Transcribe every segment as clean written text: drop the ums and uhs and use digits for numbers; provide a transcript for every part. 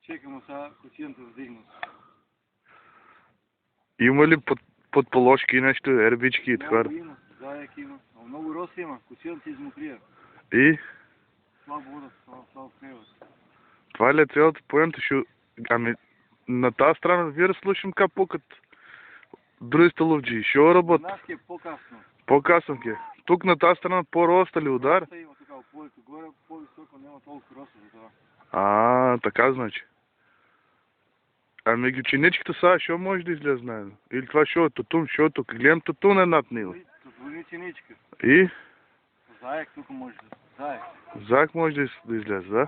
Чекаме сега кутията вдигнат. Има ли подположки и нещо, ербички и така? Много има, заек има. Но много роси има, кутията измокрия. И? Слабо вода, слабо превод. Това ли е цялата поемта? Ами, на тази страна вие слушам как пукат другите ловджи. Ще работят. Нашки е по-късно. По-късно ке. Тук на тази страна по-роста ли удар? Роста има тук, полето горе, по-високо няма толкова роста за това. Така значи. Ами ги ученичките сега, що може да излезе наедно? Или това шо е тутун, защото гледам тутун е над него. Тутуни чиничка. И? Заек тук може да... Заек. Заек може да излезе, да?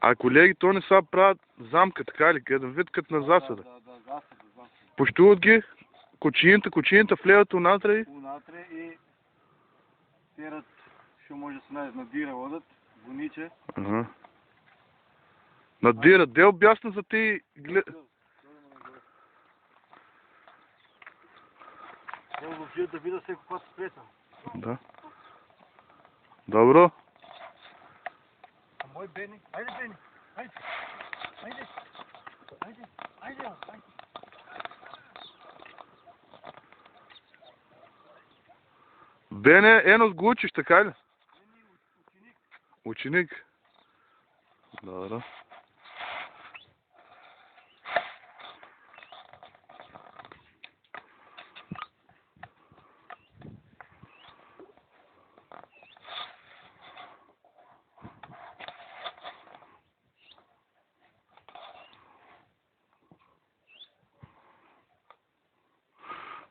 А колеги, то не са правят замка, така ли? Къде вид като на засада. Да, засада. Пущуват ги, кучината влезат унатре и... Унатре и... Терат, що може да се надира водът, вониче. Надират, де обясна за ти... Ево въобще да видя всеко път спрета. Да. Добро. А мой Бени? Айде, Бени! Айде! Бене, едно го учиш, така ли? Ученик. Добро.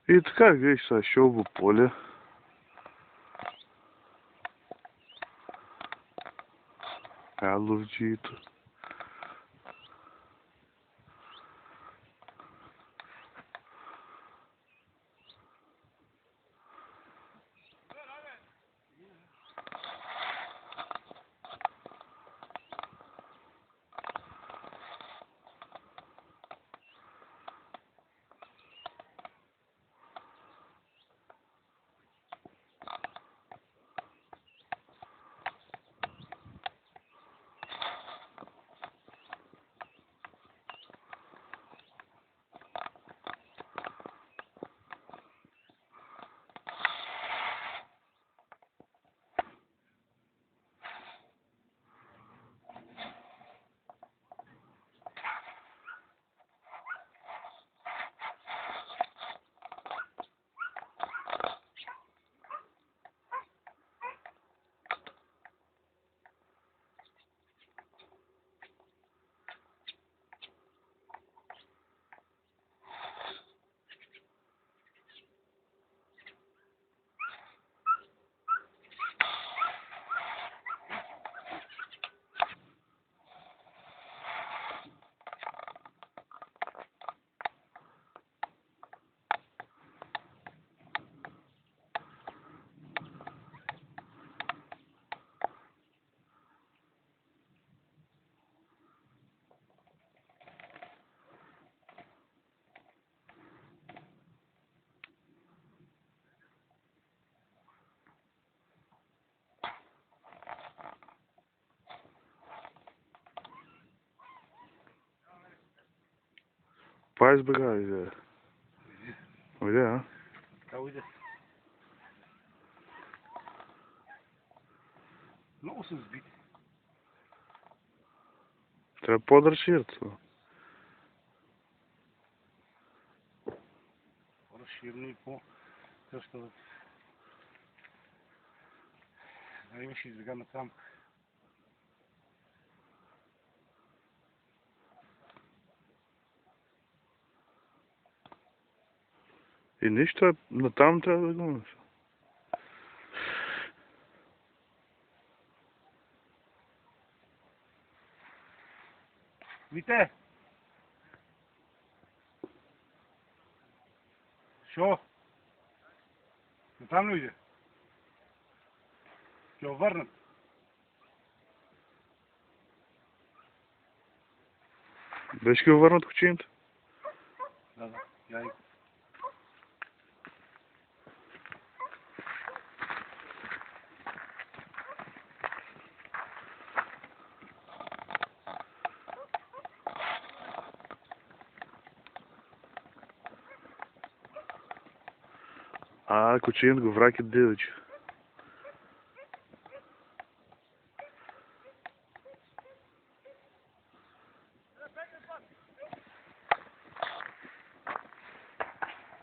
И така, виж сега, шълбо поле. Ловджието. Това избега, иде. Уйде, а? Така уйде. Много са сбити. Трябва по-разширят това. Разширно и по-тъщават. Да имаше избега на там. И нищо, натам трябва да го. Вите! Шо? Натам ли иде? Ще върнат. Беше ги върнат кучината? Да, я и... А, кучинку, враг и девич.